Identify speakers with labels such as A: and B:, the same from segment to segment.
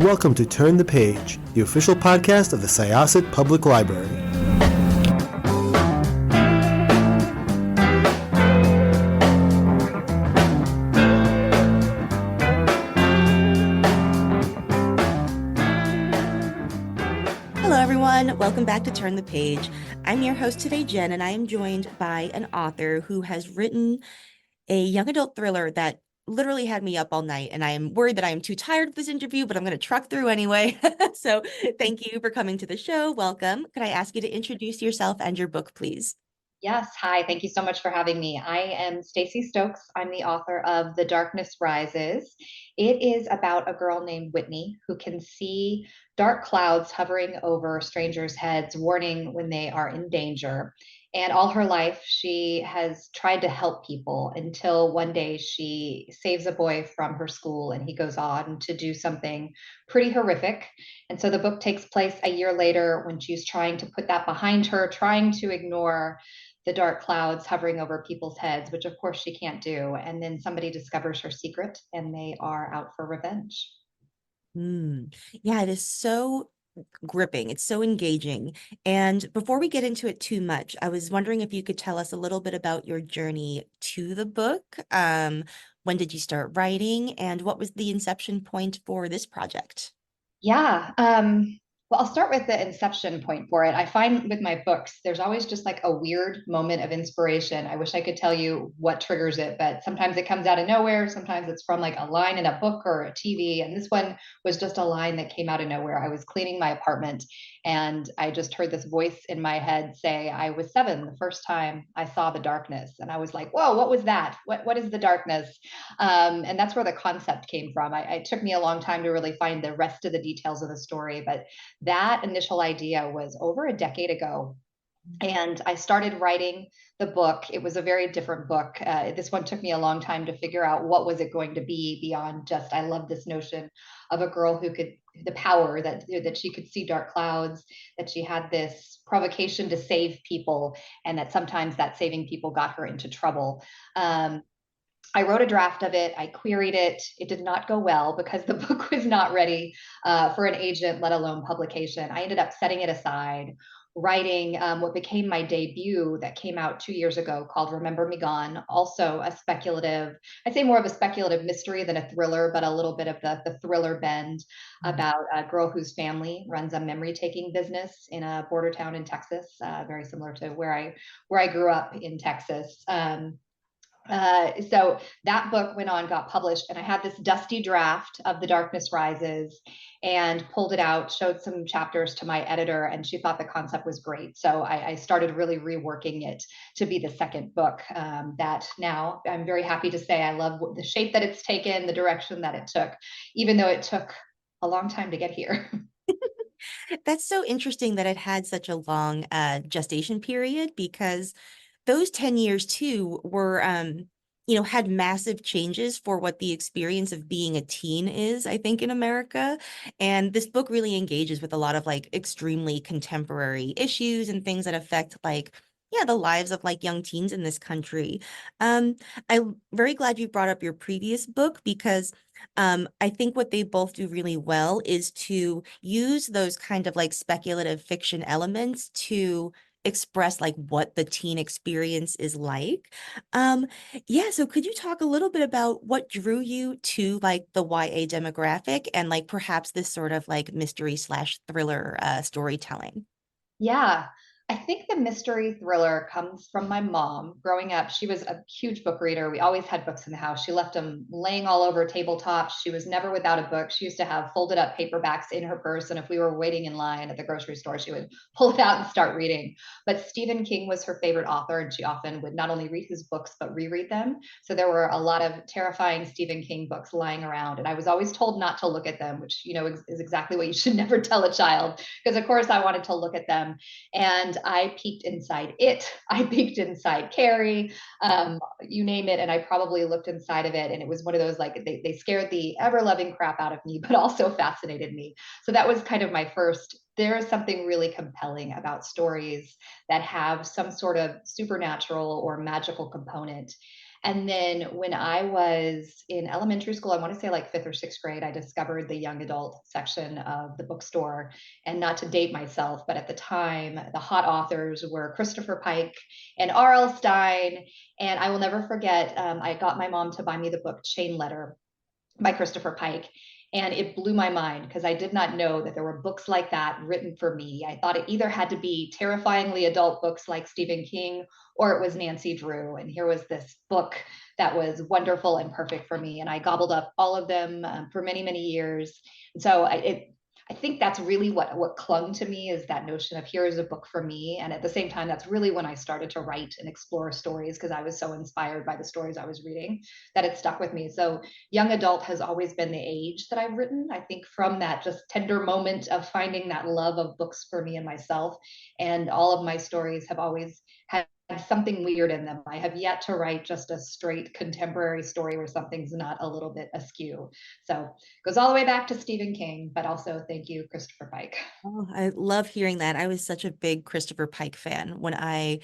A: welcome to Turn the Page, the official podcast of the Syosset Public Library.
B: Hello, everyone. Welcome back to Turn the Page. I'm your host today, Jen, and I am joined by an author who has written a young adult thriller that literally had me up all night, and I am worried that I am too tired for this interview, but I'm going to truck through anyway. So thank you for coming to the show. Welcome. Could I ask you to introduce yourself and your book, please?
C: Yes. Hi. Thank you so much for having me. I am Stacy Stokes. I'm the author of The Darkness Rises. It is about a girl named Whitney who can see dark clouds hovering over strangers' heads, warning when they are in danger. And all her life, she has tried to help people until one day she saves a boy from her school and he goes on to do something pretty horrific. And so the book takes place a year later when she's trying to put that behind her, trying to ignore the dark clouds hovering over people's heads, which of course she can't do. And then somebody discovers her secret and they are out for revenge.
B: Yeah, it is so gripping. It's so engaging. And before we get into it too much, I was wondering if you could tell us a little bit about your journey to the book. When did you start writing, and what was the inception point for this project?
C: Yeah. Well, I'll start with the inception point for it. I find with my books, there's always just like a weird moment of inspiration. I wish I could tell you what triggers it, but sometimes it comes out of nowhere. Sometimes it's from like a line in a book or a TV. And this one was just a line that came out of nowhere. I was cleaning my apartment and I just heard this voice in my head say, I was 7 the first time I saw the darkness. And I was like, whoa, what was that? What is the darkness? And that's where the concept came from. It took me a long time to really find the rest of the details of the story, but that initial idea was over a decade ago. And I started writing the book. It was a very different book. This one took me a long time to figure out what was it going to be beyond just, I love this notion of a girl who could, the power that she could see dark clouds, that she had this provocation to save people, and that sometimes that saving people got her into trouble. I wrote a draft of it. I queried it. It did not go well because the book was not ready for an agent, let alone publication. I ended up setting it aside, writing what became my debut that came out 2 years ago called Remember Me Gone. Also a speculative, I'd say more of a speculative mystery than a thriller, but a little bit of the thriller bend about a girl whose family runs a memory taking business in a border town in Texas, very similar to where I grew up in Texas. So that book went on, got published, and I had this dusty draft of The Darkness Rises and pulled it out, showed some chapters to my editor, and she thought the concept was great. So I started really reworking it to be the second book that now I'm very happy to say I love the shape that it's taken, the direction that it took, even though it took a long time to get here.
B: That's so interesting that it had such a long gestation period, because those 10 years too were had massive changes for what the experience of being a teen is, I think, in America. And this book really engages with a lot of like extremely contemporary issues and things that affect like the lives of like young teens in this country. I'm very glad you brought up your previous book, because I think what they both do really well is to use those kind of like speculative fiction elements to express like what the teen experience is like. Um, so could you talk a little bit about what drew you to like the YA demographic and like perhaps this sort of like mystery slash thriller storytelling?
C: Yeah. I think the mystery thriller comes from my mom. Growing up, she was a huge book reader. We always had books in the house. She left them laying all over tabletops. She was never without a book. She used to have folded up paperbacks in her purse. And if we were waiting in line at the grocery store, she would pull it out and start reading. But Stephen King was her favorite author, and she often would not only read his books, but reread them. So there were a lot of terrifying Stephen King books lying around. And I was always told not to look at them, which, is exactly what you should never tell a child. Because, of course, I wanted to look at them, and I peeked inside it. I peeked inside Carrie, you name it. And I probably looked inside of it. And it was one of those, like, they scared the ever loving crap out of me, but also fascinated me. So that was kind of my first. There is something really compelling about stories that have some sort of supernatural or magical component. And then when I was in elementary school, I want to say like fifth or sixth grade, I discovered the young adult section of the bookstore. And not to date myself, but at the time, the hot authors were Christopher Pike and R.L. Stine. And I will never forget, I got my mom to buy me the book Chain Letter by Christopher Pike. And it blew my mind because I did not know that there were books like that written for me. I thought it either had to be terrifyingly adult books like Stephen King or it was Nancy Drew. And here was this book that was wonderful and perfect for me. And I gobbled up all of them for many, many years. And so I think that's really what clung to me is that notion of here is a book for me. And at the same time, that's really when I started to write and explore stories because I was so inspired by the stories I was reading that it stuck with me. So young adult has always been the age that I've written. I think from that just tender moment of finding that love of books for me and myself. And all of my stories have always had something weird in them. I have yet to write just a straight contemporary story where something's not a little bit askew. So it goes all the way back to Stephen King, but also thank you, Christopher Pike.
B: Oh, I love hearing that. I was such a big Christopher Pike fan when I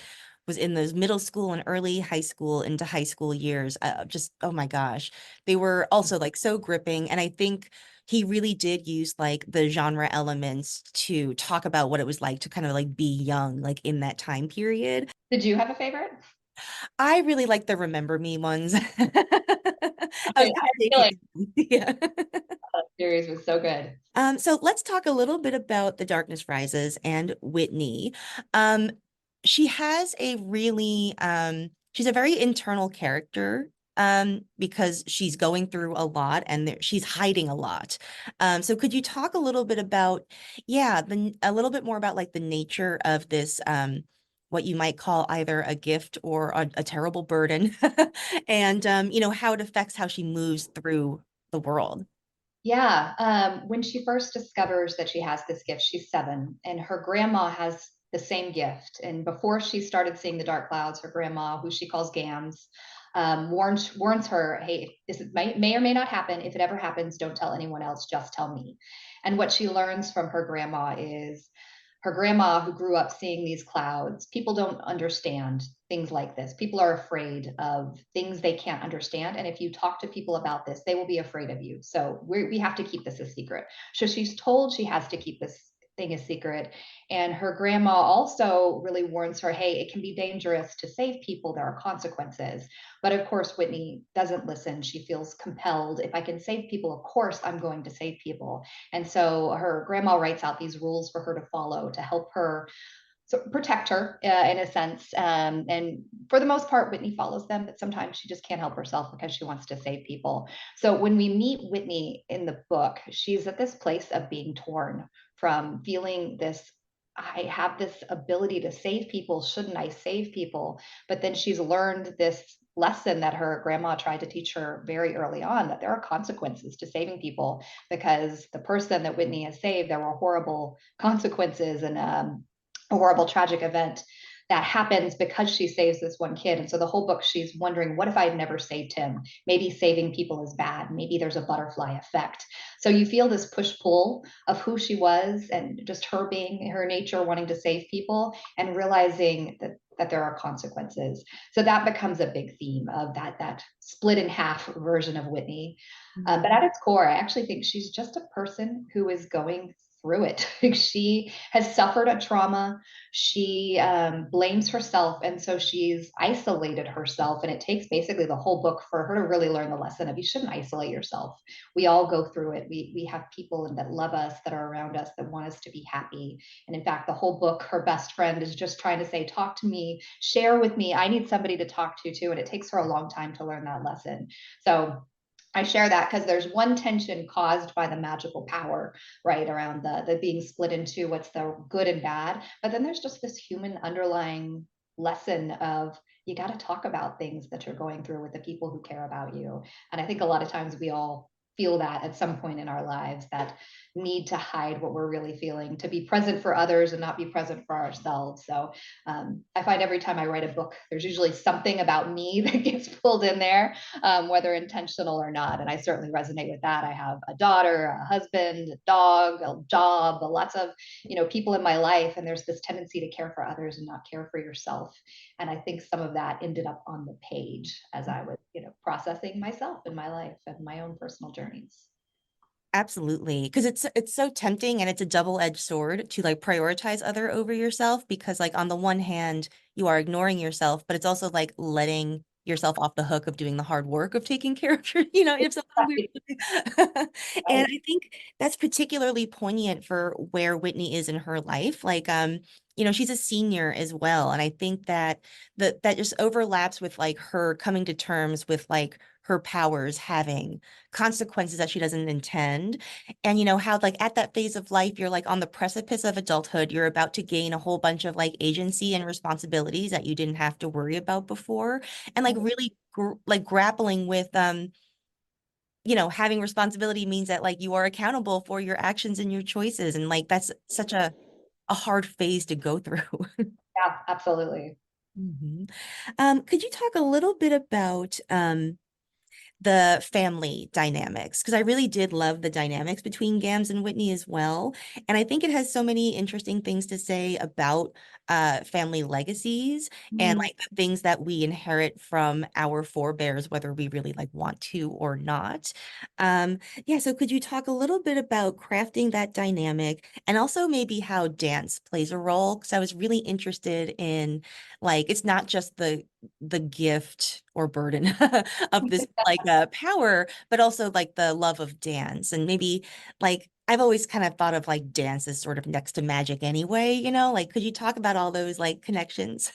B: was in those middle school and early high school into high school years. Just, oh my gosh, they were also like so gripping. And I think he really did use like the genre elements to talk about what it was like to kind of like be young, like in that time period.
C: Did you have a favorite?
B: I really like the Remember Me ones. I was
C: I feel like
B: yeah.
C: that series was so good.
B: So let's talk a little bit about The Darkness Rises and Whitney. Um, she has a really, she's a very internal character, because she's going through a lot and she's hiding a lot. So could you talk a little bit about, yeah, a little bit more about like the nature of this, what you might call either a gift or a terrible burden, and how it affects how she moves through the world.
C: Yeah, when she first discovers that she has this gift, she's 7, and her grandma has the same gift. And before she started seeing the dark clouds, her grandma, who she calls Gams, warns her, "Hey, this may or may not happen. If it ever happens, don't tell anyone else. Just tell me." And what she learns from her grandma is her grandma, who grew up seeing these clouds, people don't understand things like this. People are afraid of things they can't understand. And if you talk to people about this, they will be afraid of you. So we have to keep this a secret. So she's told she has to keep this thing a secret. And her grandma also really warns her, hey, it can be dangerous to save people. There are consequences. But of course, Whitney doesn't listen. She feels compelled. If I can save people, of course, I'm going to save people. And so her grandma writes out these rules for her to follow to help her protect her in a sense. And for the most part, Whitney follows them, but sometimes she just can't help herself because she wants to save people. So when we meet Whitney in the book, she's at this place of being torn from feeling this. I have this ability to save people. Shouldn't I save people? But then she's learned this lesson that her grandma tried to teach her very early on, that there are consequences to saving people because the person that Whitney has saved, there were horrible consequences and a horrible tragic event that happens because she saves this one kid. And so the whole book, she's wondering, what if I had never saved him? Maybe saving people is bad. Maybe there's a butterfly effect. So you feel this push pull of who she was and just her being her nature, wanting to save people and realizing that there are consequences. So that becomes a big theme of that split in half version of Whitney. But at its core, I actually think she's just a person who is going through it. She has suffered a trauma. She blames herself. And so she's isolated herself. And it takes basically the whole book for her to really learn the lesson of you shouldn't isolate yourself. We all go through it. We have people that love us, that are around us, that want us to be happy. And in fact, the whole book, her best friend is just trying to say, talk to me, share with me. I need somebody to talk to too. And it takes her a long time to learn that lesson. So I share that because there's one tension caused by the magical power, right, around the being split into what's the good and bad. But then there's just this human underlying lesson of you got to talk about things that you're going through with the people who care about you. And I think a lot of times we all feel that at some point in our lives, that need to hide what we're really feeling, to be present for others and not be present for ourselves. So I find every time I write a book, there's usually something about me that gets pulled in there, whether intentional or not. And I certainly resonate with that. I have a daughter, a husband, a dog, a job, lots of, people in my life. And there's this tendency to care for others and not care for yourself. And I think some of that ended up on the page as I was, processing myself in my life and my own personal journeys.
B: Absolutely. Because it's so tempting, and it's a double-edged sword to like prioritize other over yourself, because like on the one hand, you are ignoring yourself, but it's also like letting yourself off the hook of doing the hard work of taking care of your, if something weird. And I think that's particularly poignant for where Whitney is in her life. Like, she's a senior as well. And I think that that just overlaps with like her coming to terms with like her powers having consequences that she doesn't intend. And how like at that phase of life, you're like on the precipice of adulthood, you're about to gain a whole bunch of like agency and responsibilities that you didn't have to worry about before. And like really like grappling with having responsibility means that like you are accountable for your actions and your choices. And like that's such a hard phase to go through.
C: Yeah, absolutely.
B: Mhm. Could you talk a little bit about the family dynamics? Because I really did love the dynamics between Gams and Whitney as well. And I think it has so many interesting things to say about family legacies and like the things that we inherit from our forebears, whether we really like want to or not. Yeah, so could you talk a little bit about crafting that dynamic, and also maybe how dance plays a role? Because I was really interested in like it's not just the gift or burden of this like power, but also like the love of dance. And maybe like I've always kind of thought of like dance as sort of next to magic anyway, like could you talk about all those like connections?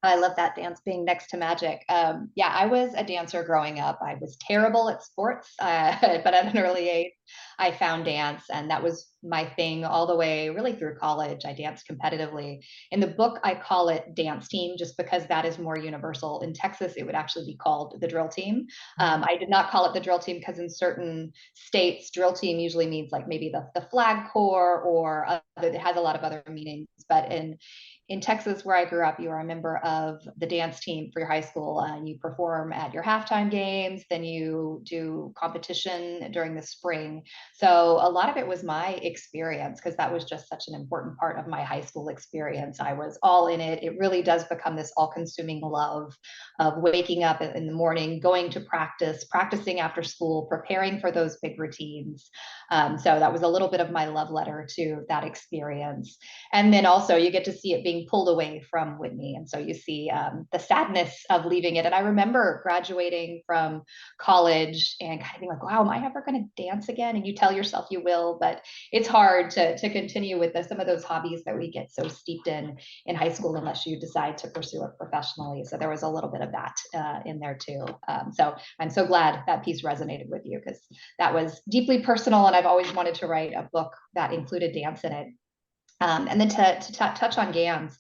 C: I love that, dance being next to magic. Yeah, I was a dancer growing up. I was terrible at sports, but at an early age, I found dance, and that was my thing all the way really through college. I danced competitively. In the book, I call it dance team just because that is more universal. In Texas, it would actually be called the drill team. I did not call it the drill team because in certain states, drill team usually means like maybe the flag corps, or it has a lot of other meanings. But in Texas, where I grew up, you are a member of the dance team for your high school, and you perform at your halftime games. Then you do competition during the spring. So a lot of it was my experience, because that was just such an important part of my high school experience. I was all in it. It really does become this all-consuming love of waking up in the morning, going to practice, practicing after school, preparing for those big routines. So that was a little bit of my love letter to that experience. And then also you get to see it being pulled away from Whitney. And so you see the sadness of leaving it. And I remember graduating from college and kind of being like, wow, am I ever going to dance again? And you tell yourself you will, but it's hard to continue with some of those hobbies that we get so steeped in high school unless you decide to pursue it professionally. So there was a little bit of that in there too. So I'm so glad that piece resonated with you, because that was deeply personal. And I've always wanted to write a book that included dance in it. And then to touch on Gams,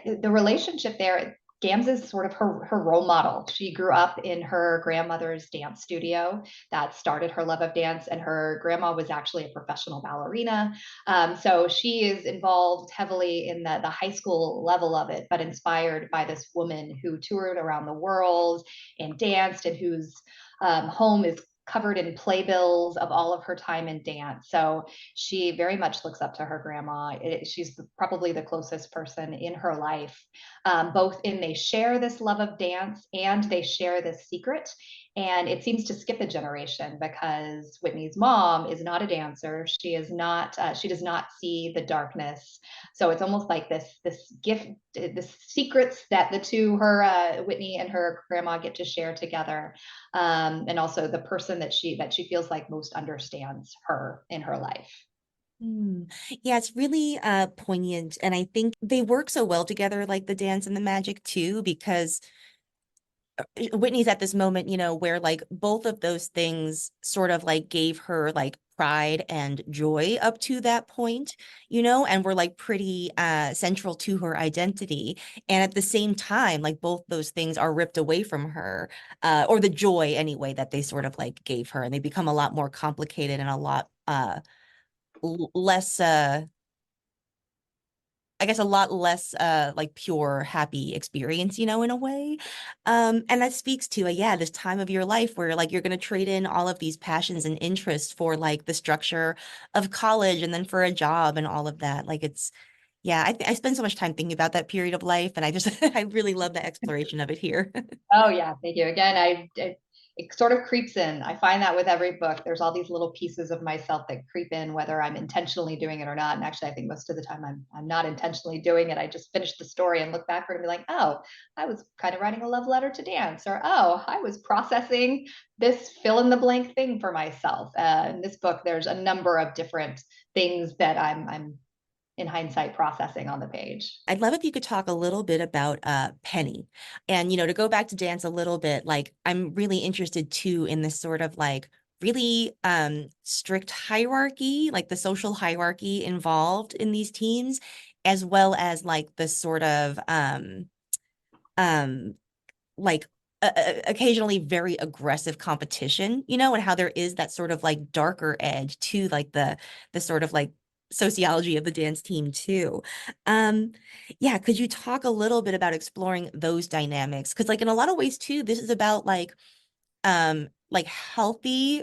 C: the relationship there, Gams is sort of her role model. She grew up in her grandmother's dance studio that started her love of dance, and her grandma was actually a professional ballerina. So she is involved heavily in the high school level of it, but inspired by this woman who toured around the world and danced, and whose home is covered in playbills of all of her time in dance. So she very much looks up to her grandma. She's probably the closest person in her life, both in they share this love of dance and they share this secret. And it seems to skip a generation, because Whitney's mom is not a dancer. She is not. She does not see the darkness. So it's almost like this gift, this secrets that the two, her Whitney and her grandma, get to share together, and also the person that she feels like most understands her in her life.
B: Yeah, it's really poignant. And I think they work so well together, like the dance and the magic too, because Whitney's at this moment, where like both of those things sort of like gave her like pride and joy up to that point, and were like pretty central to her identity. And at the same time, like both those things are ripped away from her, or the joy anyway that they sort of like gave her, and they become a lot more complicated and a lot less I guess a lot less like pure happy experience, in a way. And that speaks to yeah, this time of your life where like you're gonna trade in all of these passions and interests for like the structure of college and then for a job and all of that. Like it's yeah, I spend so much time thinking about that period of life, and I just I really love the exploration of it here.
C: Oh yeah, thank you. Again, it sort of creeps in. I find that with every book, there's all these little pieces of myself that creep in, whether I'm intentionally doing it or not. And actually, I think most of the time I'm not intentionally doing it. I just finish the story and look backward and be like, oh, I was kind of writing a love letter to dance, or oh, I was processing this fill in the blank thing for myself. In this book, there's a number of different things that I'm in hindsight processing on the page.
B: I'd love if you could talk a little bit about Penny. And, to go back to dance a little bit, like I'm really interested too in this sort of like really strict hierarchy, like the social hierarchy involved in these teams, as well as like the sort of um like occasionally very aggressive competition, and how there is that sort of like darker edge to like the sort of like sociology of the dance team too. Um, yeah, could you talk a little bit about exploring those dynamics? Because like in a lot of ways too, this is about like healthy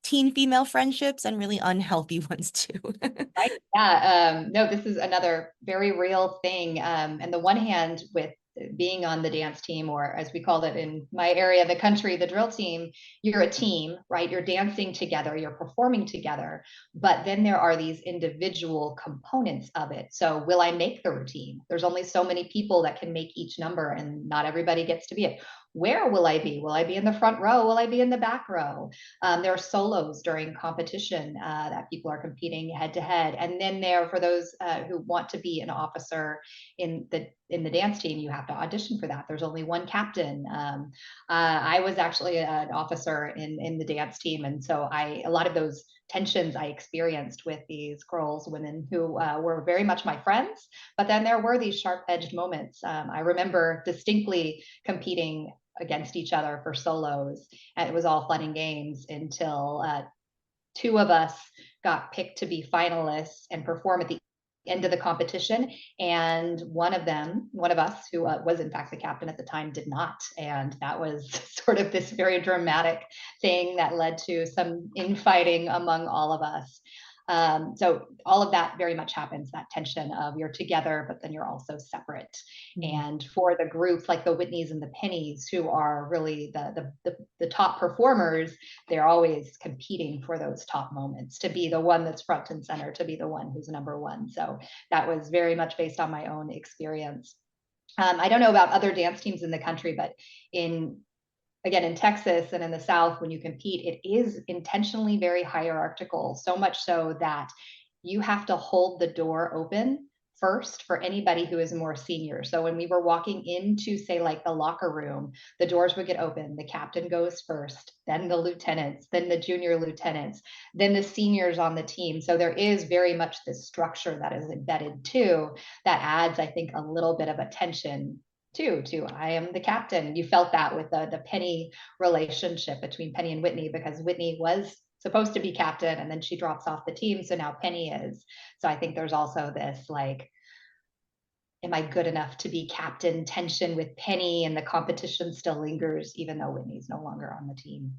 B: teen female friendships and really unhealthy ones too.
C: Right. Yeah. No, this is another very real thing. And the one hand with being on the dance team, or as we called it in my area of the country, the drill team, you're a team, right? You're dancing together, you're performing together, but then there are these individual components of it. So will I make the routine? There's only so many people that can make each number, and not everybody gets to be it. Where will I be? Will I be in the front row? Will I be in the back row? There are solos during competition that people are competing head to head, and then there for those who want to be an officer in the dance team, you have to audition for that. There's only one captain. I was actually an officer in the dance team, and so a lot of those tensions I experienced with these girls, women who were very much my friends, but then there were these sharp-edged moments. I remember distinctly competing against each other for solos, and it was all fun and games until two of us got picked to be finalists and perform at the end of the competition, and one of us who was in fact the captain at the time did not, and that was sort of this very dramatic thing that led to some infighting among all of us. So all of that very much happens, that tension of you're together, but then you're also separate.
B: Mhm.
C: And for the groups like the Whitneys and the Pennies, who are really the top performers, they're always competing for those top moments, to be the one that's front and center, to be the one who's number one. So that was very much based on my own experience. I don't know about other dance teams in the country, but in Texas and in the South, when you compete, it is intentionally very hierarchical, so much so that you have to hold the door open first for anybody who is more senior. So when we were walking into, say, like the locker room, the doors would get open. The captain goes first, then the lieutenants, then the junior lieutenants, then the seniors on the team. So there is very much this structure that is embedded too, that adds, I think, a little bit of attention to I am the captain. You felt that with the Penny relationship between Penny and Whitney, because Whitney was supposed to be captain and then she drops off the team, so now Penny is. So I think there's also this like, am I good enough to be captain tension with Penny, and the competition still lingers even though Whitney's no longer on the team.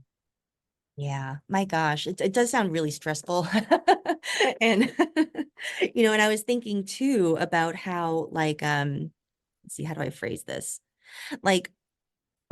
B: Yeah, my gosh, it does sound really stressful. And and I was thinking too about how like let's see, how do I phrase this? Like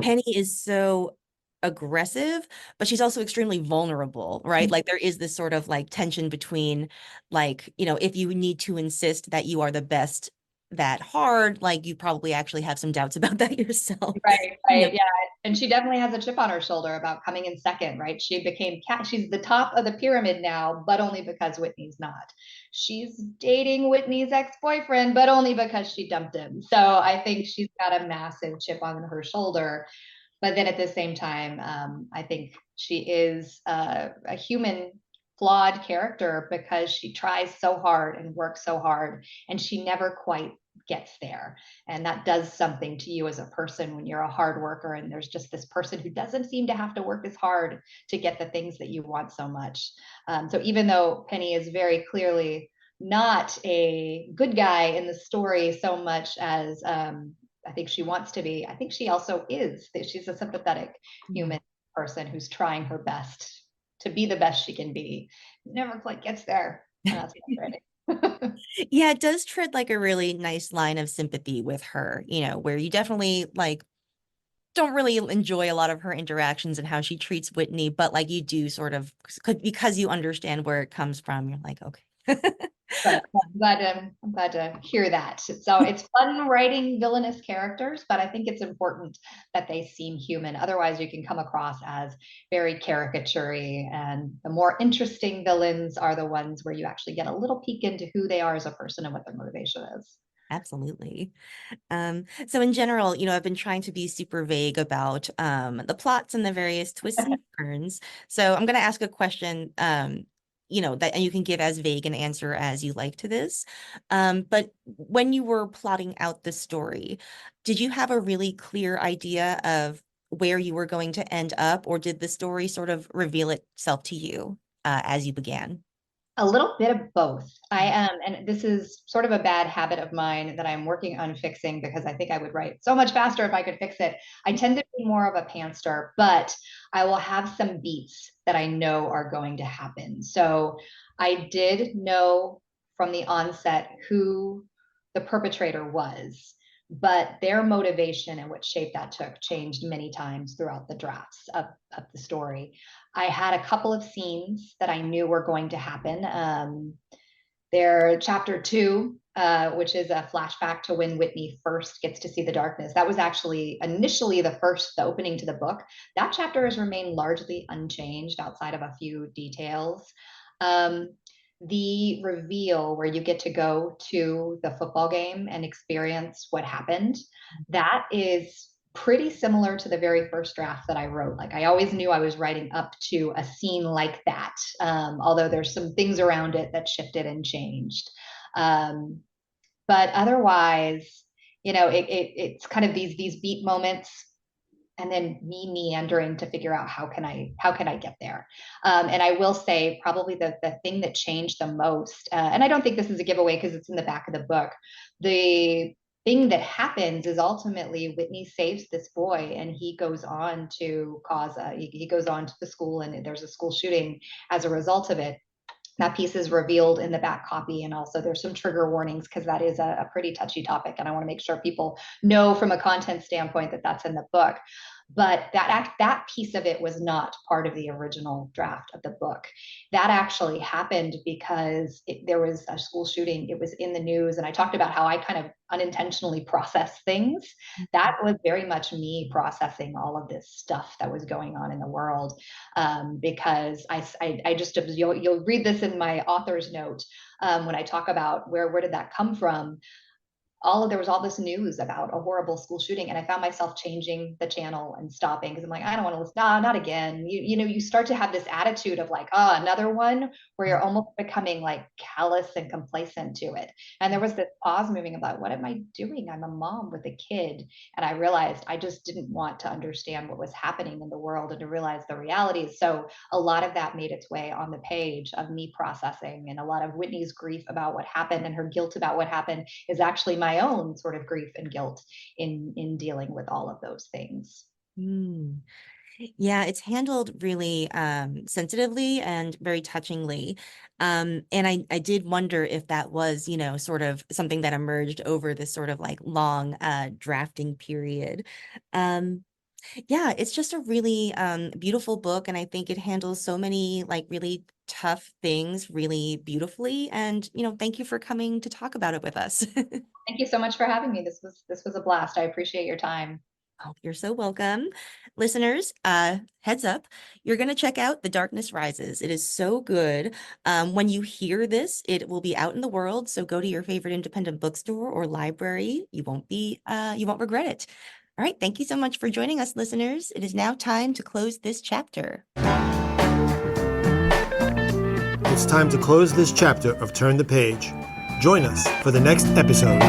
B: Penny is so aggressive, but she's also extremely vulnerable, right? Like there is this sort of like tension between like, if you need to insist that you are the best that hard, like you probably actually have some doubts about that yourself.
C: Right,
B: You know,
C: right, yeah. And she definitely has a chip on her shoulder about coming in second, right? She became she's the top of the pyramid now, but only because Whitney's not. She's dating Whitney's ex-boyfriend, but only because she dumped him. So I think she's got a massive chip on her shoulder. But then at the same time, I think she is a human flawed character because she tries so hard and works so hard and she never quite gets there. And that does something to you as a person when you're a hard worker and there's just this person who doesn't seem to have to work as hard to get the things that you want so much. So even though Penny is very clearly not a good guy in the story so much as I think she wants to be, I think she also is. She's a sympathetic human person who's trying her best to be the best she can be. Never quite gets there. That's frustrating.
B: Yeah, it does tread like a really nice line of sympathy with her, where you definitely like don't really enjoy a lot of her interactions and how she treats Whitney, but like you do sort of because you understand where it comes from, you're like, okay.
C: But I'm glad to hear that. So it's fun writing villainous characters, but I think it's important that they seem human. Otherwise, you can come across as very caricature-y. And the more interesting villains are the ones where you actually get a little peek into who they are as a person and what their motivation is.
B: Absolutely. So in general, I've been trying to be super vague about the plots and the various twists and turns. So I'm going to ask a question, that and you can give as vague an answer as you like to this. But when you were plotting out the story, did you have a really clear idea of where you were going to end up, or did the story sort of reveal itself to you as you began?
C: A little bit of both. I am, and this is sort of a bad habit of mine that I'm working on fixing because I think I would write so much faster if I could fix it. I tend to be more of a pantser, but I will have some beats that I know are going to happen. So I did know from the onset who the perpetrator was, but their motivation and what shape that took changed many times throughout the drafts of the story. I had a couple of scenes that I knew were going to happen. There, chapter 2, which is a flashback to when Whitney first gets to see the darkness. That was actually initially the opening to the book. That chapter has remained largely unchanged outside of a few details. Um, the reveal where you get to go to the football game and experience what happened, that is pretty similar to the very first draft that I wrote. Like I always knew I was writing up to a scene like that, although there's some things around it that shifted and changed. But otherwise, it's kind of these beat moments and then me meandering to figure out how can I get there. And I will say probably the thing that changed the most, and I don't think this is a giveaway because it's in the back of the book, the thing that happens is ultimately Whitney saves this boy and he goes on to he goes on to the school and there's a school shooting as a result of it. That piece is revealed in the back copy, and also there's some trigger warnings because that is a pretty touchy topic and I want to make sure people know from a content standpoint that that's in the book. But that piece of it was not part of the original draft of the book. That actually happened because there was a school shooting. It was in the news, and I talked about how I kind of unintentionally process things. That was very much me processing all of this stuff that was going on in the world, because I just, you'll read this in my author's note, when I talk about where did that come from. There was all this news about a horrible school shooting, and I found myself changing the channel and stopping because I'm like, I don't want to listen. No, not again. You start to have this attitude of like, oh, another one, where you're almost becoming like callous and complacent to it. And there was this pause moving about, what am I doing? I'm a mom with a kid, and I realized I just didn't want to understand what was happening in the world and to realize the realities. So a lot of that made its way on the page of me processing, and a lot of Whitney's grief about what happened and her guilt about what happened is actually my own sort of grief and guilt in dealing with all of those things.
B: Mm. Yeah, it's handled really sensitively and very touchingly. And I did wonder if that was, sort of something that emerged over this sort of like long drafting period. Um, yeah, it's just a really beautiful book, and I think it handles so many like really tough things really beautifully. And, thank you for coming to talk about it with us.
C: Thank you so much for having me. This was a blast. I appreciate your time.
B: Oh, you're so welcome. Listeners, heads up, you're going to check out The Darkness Rises. It is so good. When you hear this, it will be out in the world, so go to your favorite independent bookstore or library. You won't regret it. All right. Thank you so much for joining us, listeners. It is now time to close this chapter.
A: It's time to close this chapter of Turn the Page. Join us for the next episode.